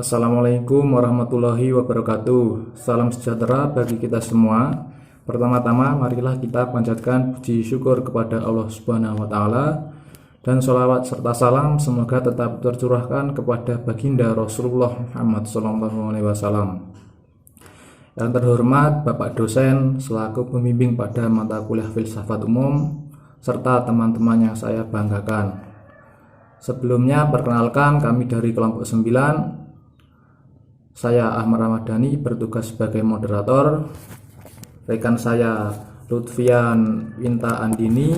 Assalamualaikum warahmatullahi wabarakatuh. Salam sejahtera bagi kita semua. Pertama-tama marilah kita panjatkan puji syukur kepada Allah Subhanahu wa taala dan sholawat serta salam semoga tetap tercurahkan kepada baginda Rasulullah Muhammad SAW. Yang terhormat Bapak dosen selaku pembimbing pada mata kuliah filsafat umum serta teman-teman yang saya banggakan. Sebelumnya perkenalkan, kami dari kelompok 9. Saya Ahmad Ramadhani bertugas sebagai moderator. Rekan saya Lutfian Winta Andini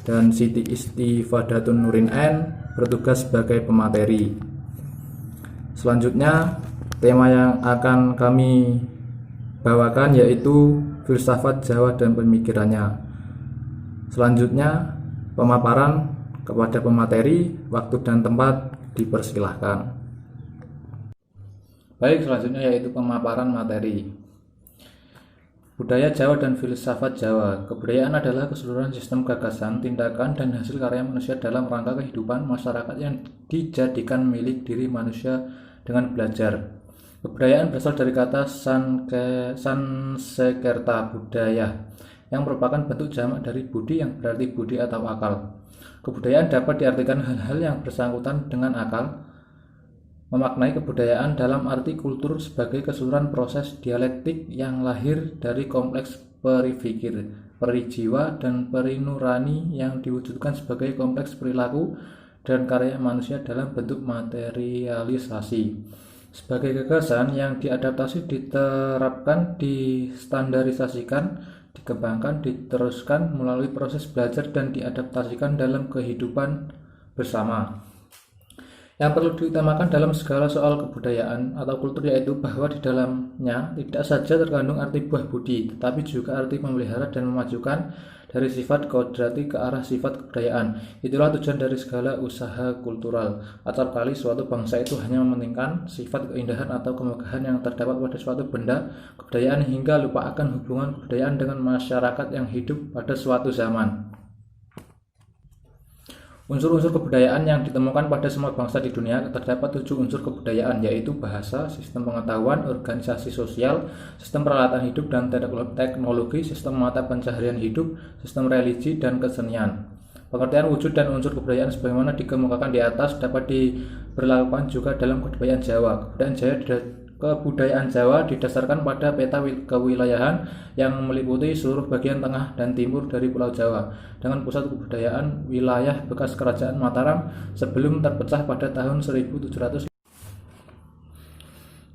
dan Siti Istifadatun Nurin N bertugas sebagai pemateri. Selanjutnya tema yang akan kami bawakan yaitu filsafat Jawa dan pemikirannya. Selanjutnya pemaparan kepada pemateri, waktu dan tempat dipersilahkan. Baik, selanjutnya yaitu pemaparan materi. Budaya Jawa dan filsafat Jawa. Kebudayaan adalah keseluruhan sistem gagasan, tindakan, dan hasil karya manusia dalam rangka kehidupan masyarakat yang dijadikan milik diri manusia dengan belajar. Kebudayaan berasal dari kata Sansekerta budaya, yang merupakan bentuk jamak dari budi yang berarti budi atau akal. Kebudayaan dapat diartikan hal-hal yang bersangkutan dengan akal. Memaknai kebudayaan dalam arti kultur sebagai keseluruhan proses dialektik yang lahir dari kompleks peripikir, perijiwa, dan perinurani yang diwujudkan sebagai kompleks perilaku dan karya manusia dalam bentuk materialisasi. Sebagai gagasan yang diadaptasi, diterapkan, distandarisasikan, dikembangkan, diteruskan melalui proses belajar dan diadaptasikan dalam kehidupan bersama. Yang perlu diutamakan dalam segala soal kebudayaan atau kultur yaitu bahwa di dalamnya tidak saja terkandung arti buah budi, tetapi juga arti memelihara dan memajukan dari sifat kodrati ke arah sifat kebudayaan. Itulah tujuan dari segala usaha kultural. Acap kali suatu bangsa itu hanya mementingkan sifat keindahan atau kemegahan yang terdapat pada suatu benda kebudayaan hingga lupa akan hubungan kebudayaan dengan masyarakat yang hidup pada suatu zaman. Unsur-unsur kebudayaan yang ditemukan pada semua bangsa di dunia terdapat 7 unsur kebudayaan, yaitu bahasa, sistem pengetahuan, organisasi sosial, sistem peralatan hidup dan teknologi, sistem mata pencaharian hidup, sistem religi, dan kesenian. Pengertian wujud dan unsur kebudayaan sebagaimana dikemukakan di atas dapat diberlakukan juga dalam kebudayaan Jawa. Kebudayaan Jawa didasarkan pada peta kewilayahan yang meliputi seluruh bagian tengah dan timur dari Pulau Jawa, dengan pusat kebudayaan wilayah bekas Kerajaan Mataram sebelum terpecah pada tahun 1700.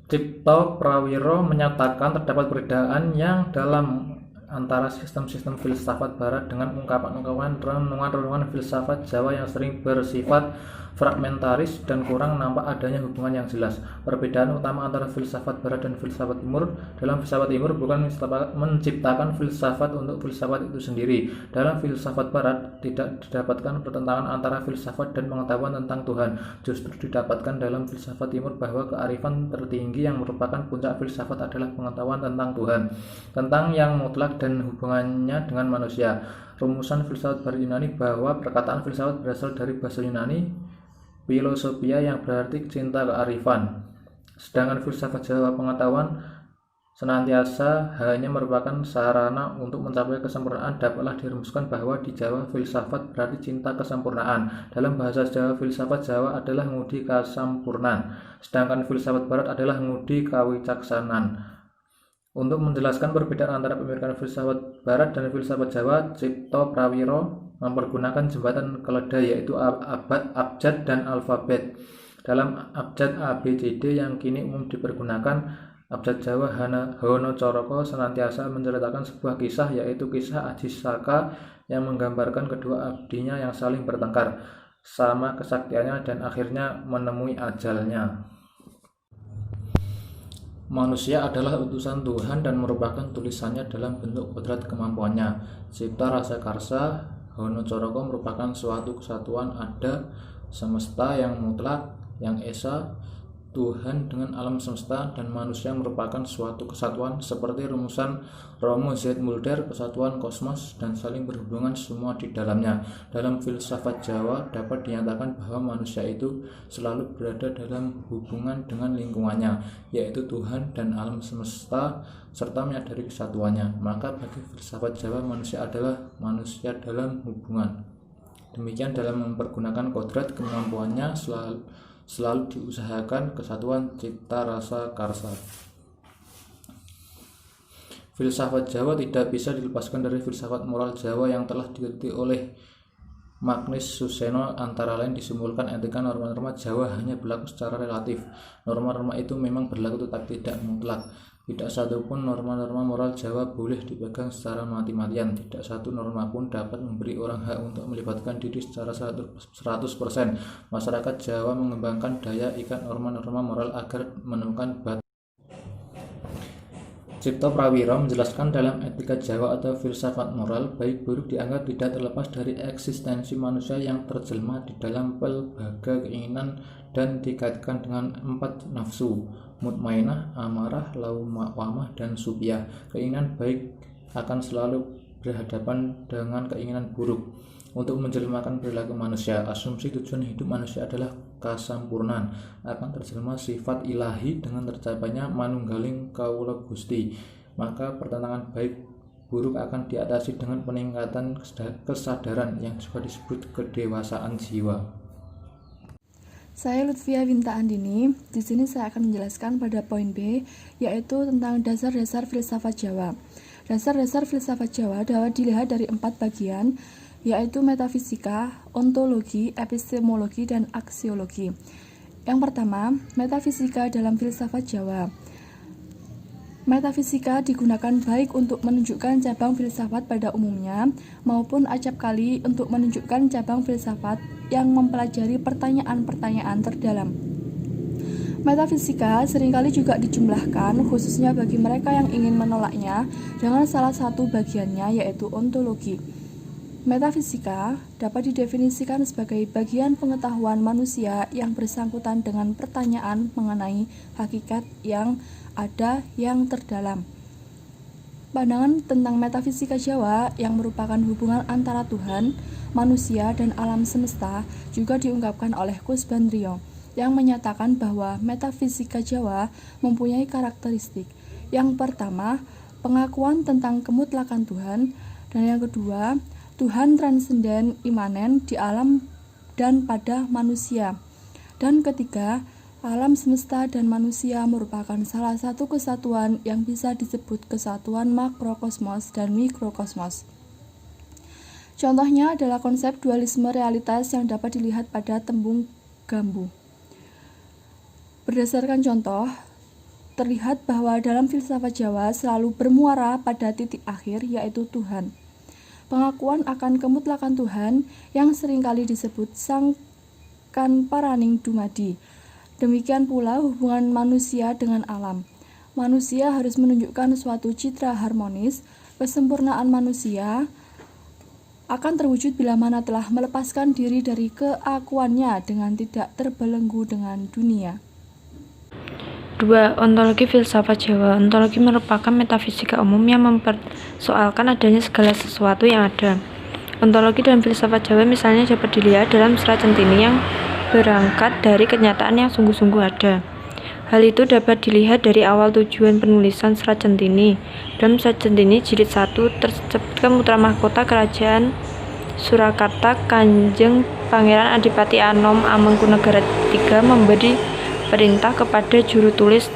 Cipto Prawiro menyatakan terdapat perbedaan yang dalam antara sistem-sistem filsafat Barat dengan ungkapan-ungkapan renungan-renungan filsafat Jawa yang sering bersifat fragmentaris dan kurang nampak adanya hubungan yang jelas. Perbedaan utama antara filsafat Barat dan filsafat Timur. Dalam filsafat Timur bukan menciptakan filsafat untuk filsafat itu sendiri. Dalam filsafat Barat tidak didapatkan pertentangan antara filsafat dan pengetahuan tentang Tuhan. Justru didapatkan dalam filsafat Timur bahwa kearifan tertinggi yang merupakan puncak filsafat adalah pengetahuan tentang Tuhan, tentang yang mutlak dan hubungannya dengan manusia. Rumusan filsafat Barat Yunani bahwa perkataan filsafat berasal dari bahasa Yunani philosophia yang berarti cinta kearifan. Sedangkan filsafat Jawa pengetahuan senantiasa hanya merupakan sarana untuk mencapai kesempurnaan. Dapatlah dirumuskan bahwa di Jawa filsafat berarti cinta kesempurnaan. Dalam bahasa Jawa filsafat Jawa adalah ngudi kasampurnan, sedangkan filsafat Barat adalah ngudi kawicaksanan. Untuk menjelaskan perbedaan antara pemikiran filsafat Barat dan filsafat Jawa, Cipto Prawiro mempergunakan jembatan keledai yaitu abjad dan alfabet. Dalam abjad ABCD yang kini umum dipergunakan, abjad Jawa Hanacaraka senantiasa menceritakan sebuah kisah, yaitu kisah Aji Saka yang menggambarkan kedua abdinya yang saling bertengkar, sama kesaktiannya dan akhirnya menemui ajalnya. Manusia adalah utusan Tuhan dan merupakan tulisannya dalam bentuk kodrat kemampuannya. Cipta rasa karsa Hanacaraka merupakan suatu kesatuan ada semesta yang mutlak, yang esa, Tuhan dengan alam semesta dan manusia merupakan suatu kesatuan seperti rumusan Romo Z. Mulder, kesatuan kosmos dan saling berhubungan semua di dalamnya. Dalam filsafat Jawa dapat dinyatakan bahwa manusia itu selalu berada dalam hubungan dengan lingkungannya, yaitu Tuhan dan alam semesta, serta menyadari kesatuannya. Maka bagi filsafat Jawa, manusia adalah manusia dalam hubungan. Demikian dalam mempergunakan kodrat kemampuannya selalu diusahakan kesatuan cipta rasa karsa. Filsafat Jawa tidak bisa dilepaskan dari filsafat moral Jawa yang telah diteliti oleh Magnus Suseno. Antara lain disimpulkan etika norma-norma Jawa hanya berlaku secara relatif. Norma-norma itu memang berlaku tetapi tidak mutlak. Tidak satu pun norma-norma moral Jawa boleh dipegang secara mati-matian. Tidak satu norma pun dapat memberi orang hak untuk melibatkan diri secara 100%. Masyarakat Jawa mengembangkan daya ikat norma-norma moral agar menemukan batas. Cipto Prawiro menjelaskan dalam etika Jawa atau filsafat moral, baik buruk dianggap tidak terlepas dari eksistensi manusia yang terjelma di dalam pelbagai keinginan dan dikaitkan dengan 4 nafsu: mutmainah, amarah, lawamah, dan supiyah. Keinginan baik akan selalu berhadapan dengan keinginan buruk. Untuk menjelmakan perilaku manusia, asumsi tujuan hidup manusia adalah kasampurnaan, akan terjelma sifat ilahi dengan tercapainya manunggaling kawula Gusti. Maka pertentangan baik buruk akan diatasi dengan peningkatan kesadaran yang juga disebut kedewasaan jiwa. Saya Lutfia Winta Andini. Di sini saya akan menjelaskan pada poin B, yaitu tentang dasar-dasar filsafat Jawa. Dasar-dasar filsafat Jawa dapat dilihat dari 4 bagian, yaitu metafisika, ontologi, epistemologi, dan aksiologi. Yang pertama, metafisika dalam filsafat Jawa. Metafisika digunakan baik untuk menunjukkan cabang filsafat pada umumnya maupun acap kali untuk menunjukkan cabang filsafat yang mempelajari pertanyaan-pertanyaan terdalam. Metafisika seringkali juga dijumlahkan khususnya bagi mereka yang ingin menolaknya dengan salah satu bagiannya, yaitu ontologi. Metafisika dapat didefinisikan sebagai bagian pengetahuan manusia yang bersangkutan dengan pertanyaan mengenai hakikat yang ada yang terdalam. Pandangan tentang metafisika Jawa yang merupakan hubungan antara Tuhan, manusia, dan alam semesta juga diungkapkan oleh Kusbandrio, yang menyatakan bahwa metafisika Jawa mempunyai karakteristik. Yang pertama, pengakuan tentang kemutlakan Tuhan, dan yang kedua, Tuhan transenden imanen di alam dan pada manusia. Dan ketiga, alam semesta dan manusia merupakan salah satu kesatuan yang bisa disebut kesatuan makrokosmos dan mikrokosmos. Contohnya adalah konsep dualisme realitas yang dapat dilihat pada tembung gambu. Berdasarkan contoh, terlihat bahwa dalam filsafat Jawa selalu bermuara pada titik akhir, yaitu Tuhan. Pengakuan akan kemutlakan Tuhan yang seringkali disebut sangkan paraning dumadi. Demikian pula hubungan manusia dengan alam. Manusia harus menunjukkan suatu citra harmonis. Kesempurnaan manusia akan terwujud bila mana telah melepaskan diri dari keakuannya dengan tidak terbelenggu dengan dunia. 2. Ontologi filsafat Jawa. Ontologi merupakan metafisika umum yang mempersoalkan adanya segala sesuatu yang ada. Ontologi dalam filsafat Jawa misalnya dapat dilihat dalam Serat Centini yang berangkat dari kenyataan yang sungguh-sungguh ada. Hal itu dapat dilihat dari awal tujuan penulisan Serat Centini. Dalam Serat Centini jilid 1 tersebutkan putra mahkota kerajaan Surakarta Kanjeng Pangeran Adipati Anom Amengkunegara III memberi perintah kepada juru tulis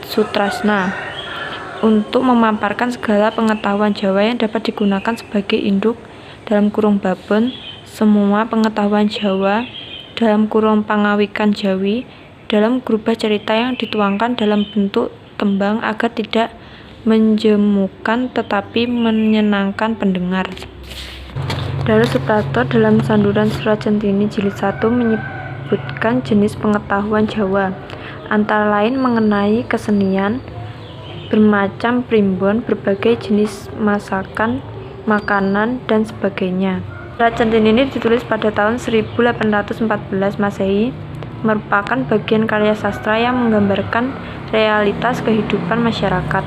Sutrasna untuk memaparkan segala pengetahuan Jawa yang dapat digunakan sebagai induk (babon) semua pengetahuan Jawa (pangawikan Jawi) dalam grubah cerita yang dituangkan dalam bentuk tembang agar tidak menjemukan tetapi menyenangkan pendengar. Dalam Suprapto dalam sanduran Serat Centini jilid 1 menyebutkan jenis pengetahuan Jawa, antara lain mengenai kesenian, bermacam primbon, berbagai jenis masakan, makanan, dan sebagainya. Serat Centini ini ditulis pada tahun 1814 Masehi merupakan bagian karya sastra yang menggambarkan realitas kehidupan masyarakat.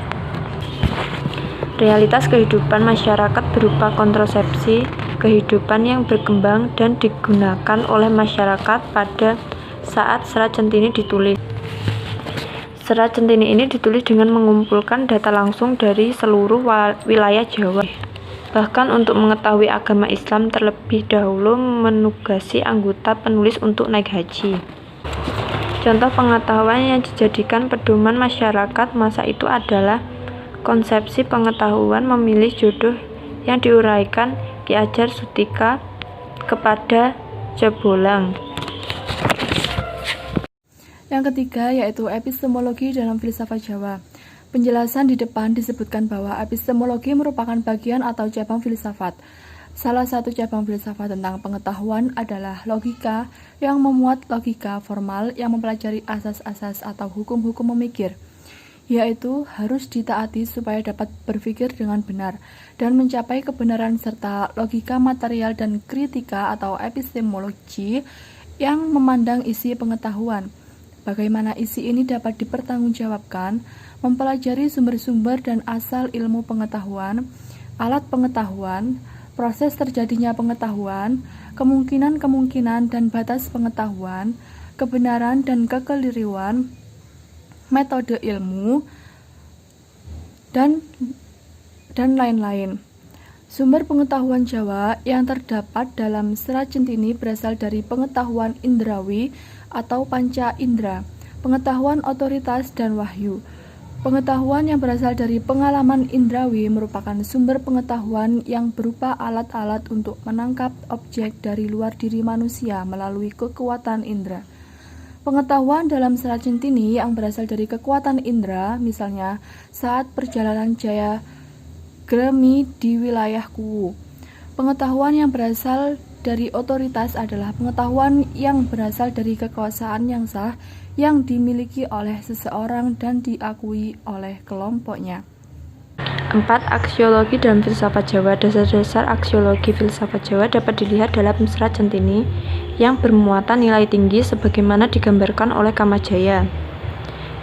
Realitas kehidupan masyarakat berupa kontrasepsi kehidupan yang berkembang dan digunakan oleh masyarakat pada saat Serat Centini ditulis. Serat Centini ini ditulis dengan mengumpulkan data langsung dari seluruh wilayah Jawa. Bahkan untuk mengetahui agama Islam terlebih dahulu menugasi anggota penulis untuk naik haji. Contoh pengetahuan yang dijadikan pedoman masyarakat masa itu adalah konsepsi pengetahuan memilih jodoh yang diuraikan Ki Ajar Sutika kepada Jebolang. Yang ketiga yaitu epistemologi dalam filsafat Jawa. Penjelasan di depan disebutkan bahwa epistemologi merupakan bagian atau cabang filsafat. Salah satu cabang filsafat tentang pengetahuan adalah logika yang memuat logika formal yang mempelajari asas-asas atau hukum-hukum memikir, yaitu harus ditaati supaya dapat berpikir dengan benar dan mencapai kebenaran, serta logika material dan kritika atau epistemologi yang memandang isi pengetahuan. Bagaimana isi ini dapat dipertanggungjawabkan, mempelajari sumber-sumber dan asal ilmu pengetahuan, alat pengetahuan, proses terjadinya pengetahuan, kemungkinan-kemungkinan dan batas pengetahuan, kebenaran dan kekeliruan, metode ilmu, dan lain-lain. Sumber pengetahuan Jawa yang terdapat dalam Serat Centini berasal dari pengetahuan indrawi atau panca indera, pengetahuan otoritas dan wahyu. Pengetahuan yang berasal dari pengalaman indrawi merupakan sumber pengetahuan yang berupa alat-alat untuk menangkap objek dari luar diri manusia melalui kekuatan indera. Pengetahuan dalam Serat Centini yang berasal dari kekuatan indera, misalnya saat perjalanan Jaya Gremi di wilayah Kuwu. Pengetahuan yang berasal dari otoritas adalah pengetahuan yang berasal dari kekuasaan yang sah yang dimiliki oleh seseorang dan diakui oleh kelompoknya. 4. Aksiologi dalam filsafat Jawa. Dasar-dasar aksiologi filsafat Jawa dapat dilihat dalam Serat Centini yang bermuatan nilai tinggi sebagaimana digambarkan oleh Kamajaya,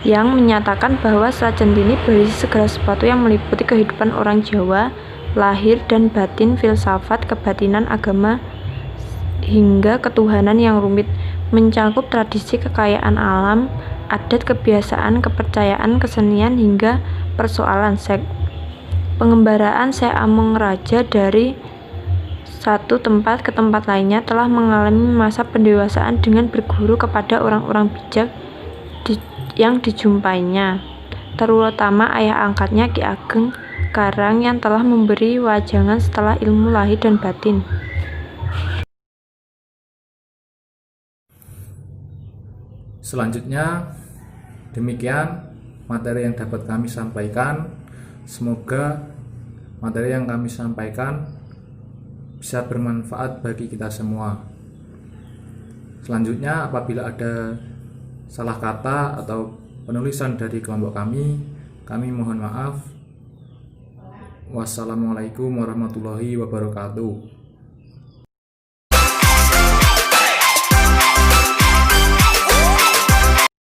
yang menyatakan bahwa Serat Centini berisi segala sesuatu yang meliputi kehidupan orang Jawa, lahir dan batin, filsafat, kebatinan, agama, hingga ketuhanan yang rumit, mencakup tradisi, kekayaan alam, adat, kebiasaan, kepercayaan, kesenian, hingga persoalan seks. Pengembaraan Syekh Amung Raja dari satu tempat ke tempat lainnya telah mengalami masa pendewasaan dengan berguru kepada orang-orang bijak yang dijumpainya, terutama ayah angkatnya Ki Ageng Karang yang telah memberi wajangan setelah ilmu lahir dan batin. Selanjutnya, demikian materi yang dapat kami sampaikan. Semoga materi yang kami sampaikan bisa bermanfaat bagi kita semua. Selanjutnya, apabila ada salah kata atau penulisan dari kelompok kami mohon maaf. Wassalamualaikum warahmatullahi wabarakatuh.